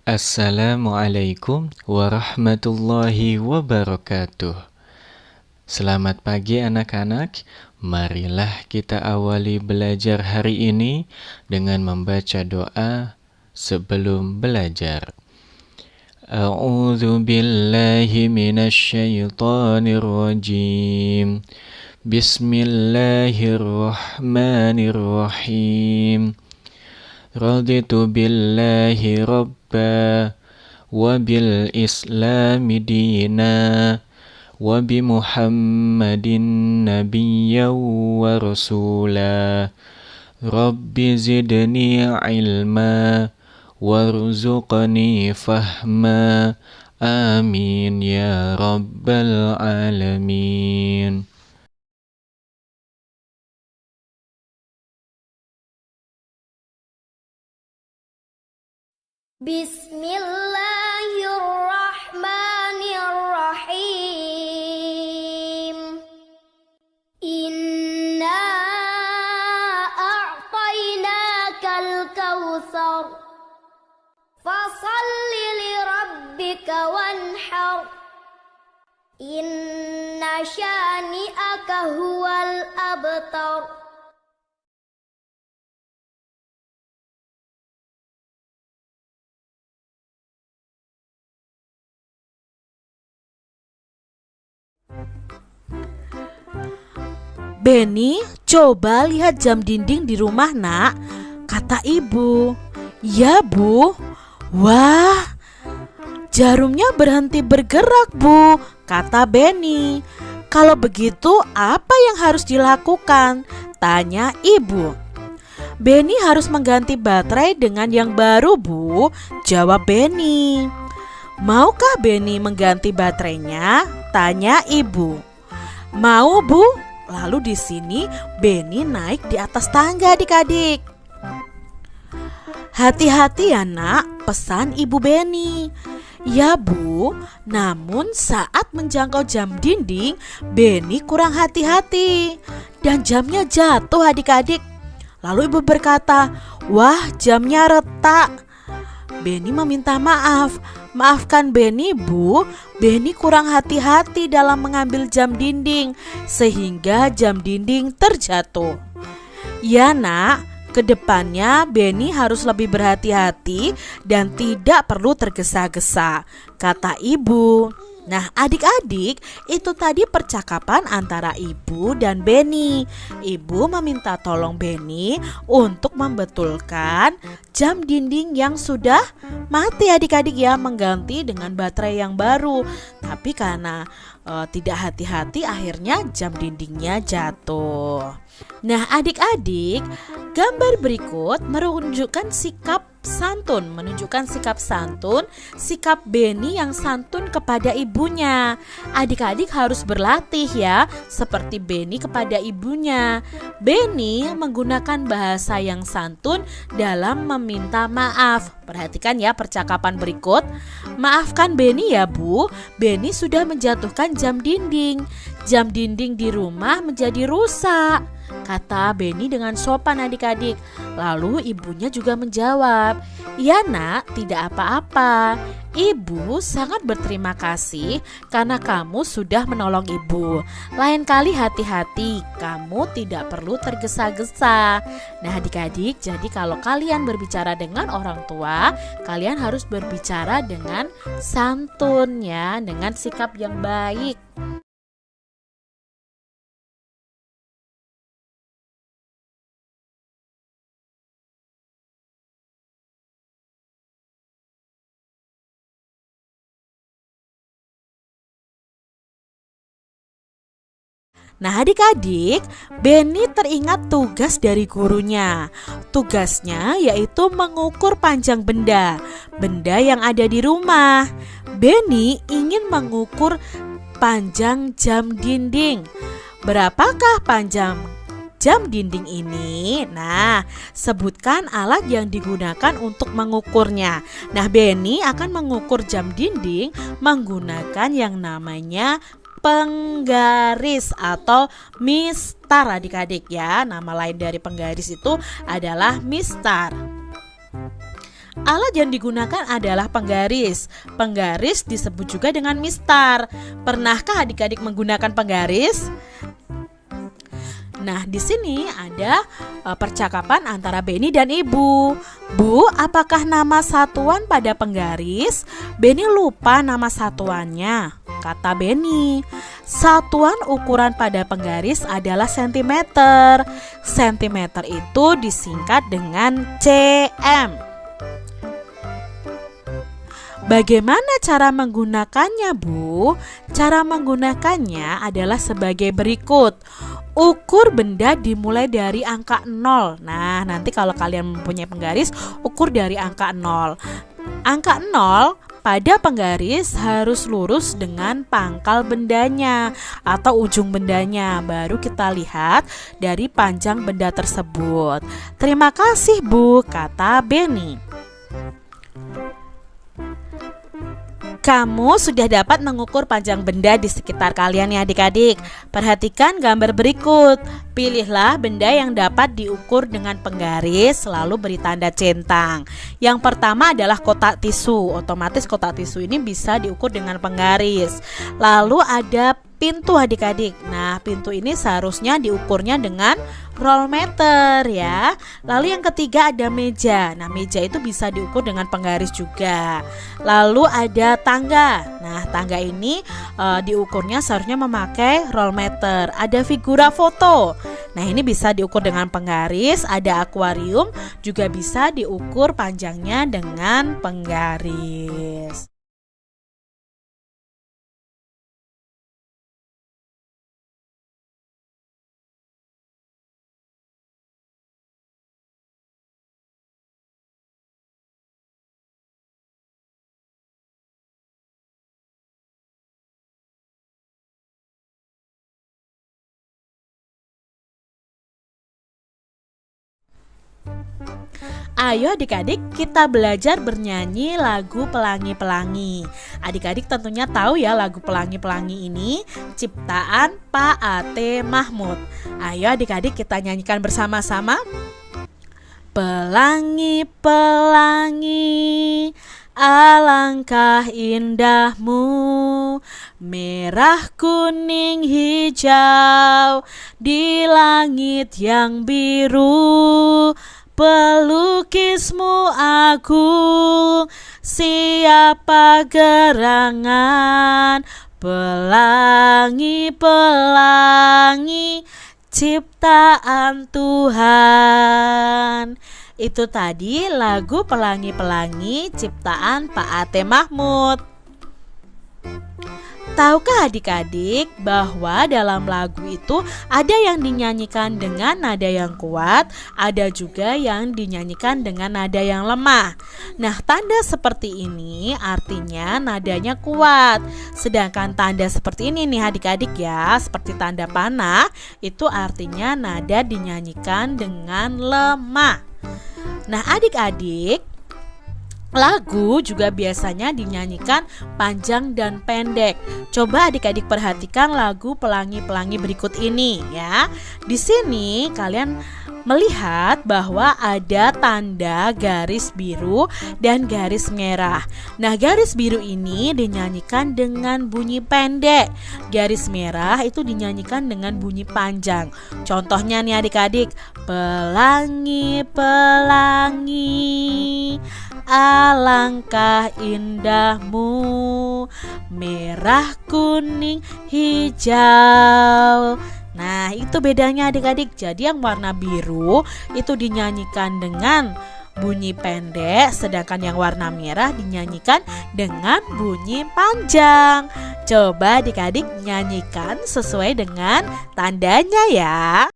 Assalamualaikum warahmatullahi wabarakatuh. Selamat pagi anak-anak. Marilah kita awali belajar hari ini dengan membaca doa sebelum belajar. A'udzu billahi minasy syaithanir rajim. Bismillahirrahmanirrahim. Raditu billahi rabba wa bil islami dina wa bi muhammadin nabiyyan wa rasula. Rabbi zidni ilma warzuqni fahma. Amin ya rabbal alamin. Bismillahirrahmanirrahim. Inna a'tainakal kautsar. Fasalli li rabbika wanhar. Inna syani'aka huwal abtar. Beni, coba lihat jam dinding di rumah, Nak, kata ibu. Ya, Bu. Wah, jarumnya berhenti bergerak, Bu, kata Beni. Kalau begitu, apa yang harus dilakukan? Tanya ibu. Beni harus mengganti baterai dengan yang baru, Bu, jawab Beni. Maukah Beni mengganti baterainya? Tanya ibu. Mau, Bu. Lalu di sini Beni naik di atas tangga adik-adik. Hati-hati ya Nak, pesan ibu Beni. Ya Bu, namun saat menjangkau jam dinding, Beni kurang hati-hati dan jamnya jatuh adik-adik. Lalu ibu berkata, wah jamnya retak. Beni meminta maaf. Maafkan Beni Bu, Beni kurang hati-hati dalam mengambil jam dinding sehingga jam dinding terjatuh. Ya Nak, kedepannya Beni harus lebih berhati-hati dan tidak perlu tergesa-gesa, kata ibu. Nah adik-adik, itu tadi percakapan antara ibu dan Beni. Ibu meminta tolong Beni untuk membetulkan jam dinding yang sudah mati adik-adik ya, mengganti dengan baterai yang baru. Tapi karena tidak hati-hati akhirnya jam dindingnya jatuh. Nah adik-adik, gambar berikut menunjukkan sikap santun, sikap Beni yang santun kepada ibunya. Adik-adik harus berlatih ya, seperti Beni kepada ibunya. Beni menggunakan bahasa yang santun dalam meminta maaf. Perhatikan ya percakapan berikut. Maafkan Beni ya Bu, Beni sudah menjatuhkan jam dinding. Jam dinding di rumah menjadi rusak, kata Beni dengan sopan adik-adik. Lalu ibunya juga menjawab, ya Nak, tidak apa-apa. Ibu sangat berterima kasih karena kamu sudah menolong ibu. Lain kali hati-hati, kamu tidak perlu tergesa-gesa. Nah adik-adik, jadi kalau kalian berbicara dengan orang tua, kalian harus berbicara dengan santun ya, dengan sikap yang baik. Nah adik-adik, Beni teringat tugas dari gurunya. Tugasnya yaitu mengukur panjang benda yang ada di rumah. Beni ingin mengukur panjang jam dinding. Berapakah panjang jam dinding ini? Nah, sebutkan alat yang digunakan untuk mengukurnya. Nah, Beni akan mengukur jam dinding menggunakan yang namanya penggaris atau mistar adik-adik ya. Nama lain dari penggaris itu adalah mistar. Alat yang digunakan adalah penggaris. Penggaris disebut juga dengan mistar. Pernahkah adik-adik menggunakan penggaris? Nah, di sini ada percakapan antara Beni dan Ibu. Bu, apakah nama satuan pada penggaris? Beni lupa nama satuannya. Kata Beni, satuan ukuran pada penggaris adalah sentimeter. Sentimeter itu disingkat dengan cm. Bagaimana cara menggunakannya, Bu? Cara menggunakannya adalah sebagai berikut. Ukur benda dimulai dari angka 0. Nah, nanti kalau kalian mempunyai penggaris, ukur dari angka 0. Angka 0 pada penggaris harus lurus dengan pangkal bendanya atau ujung bendanya. Baru kita lihat dari panjang benda tersebut. Terima kasih, Bu, kata Beni. Kamu sudah dapat mengukur panjang benda di sekitar kalian ya adik-adik. Perhatikan gambar berikut. Pilihlah benda yang dapat diukur dengan penggaris, lalu beri tanda centang. Yang pertama adalah kotak tisu. Otomatis kotak tisu ini bisa diukur dengan penggaris. Lalu ada pintu adik-adik. Nah, pintu ini seharusnya diukurnya dengan roll meter ya. Lalu yang ketiga ada meja. Nah, meja itu bisa diukur dengan penggaris juga. Lalu ada tangga. Nah, tangga ini diukurnya seharusnya memakai roll meter. Ada figura foto. Nah, ini bisa diukur dengan penggaris. Ada akuarium juga bisa diukur panjangnya dengan penggaris. Ayo adik-adik kita belajar bernyanyi lagu Pelangi-Pelangi. Adik-adik tentunya tahu ya lagu Pelangi-Pelangi ini ciptaan Pak A.T. Mahmud. Ayo adik-adik kita nyanyikan bersama-sama. Pelangi-pelangi, alangkah indahmu, merah, kuning, hijau, di langit yang biru. Pelukismu agung, siapa gerangan, pelangi-pelangi, ciptaan Tuhan. Itu tadi lagu Pelangi-Pelangi ciptaan Pak A.T. Mahmud. Tahukah adik-adik bahwa dalam lagu itu ada yang dinyanyikan dengan nada yang kuat, ada juga yang dinyanyikan dengan nada yang lemah. Nah, tanda seperti ini artinya nadanya kuat. Sedangkan tanda seperti ini nih adik-adik ya, seperti tanda panah, itu artinya nada dinyanyikan dengan lemah. Nah, adik-adik, lagu juga biasanya dinyanyikan panjang dan pendek. Coba adik-adik perhatikan lagu Pelangi-Pelangi berikut ini ya. Di sini kalian melihat bahwa ada tanda garis biru dan garis merah. Nah, garis biru ini dinyanyikan dengan bunyi pendek. Garis merah itu dinyanyikan dengan bunyi panjang. Contohnya nih adik-adik, pelangi-pelangi, alangkah indahmu, merah, kuning, hijau. Nah, itu bedanya adik-adik. Jadi yang warna biru itu dinyanyikan dengan bunyi pendek, sedangkan yang warna merah dinyanyikan dengan bunyi panjang. Coba adik-adik nyanyikan sesuai dengan tandanya ya.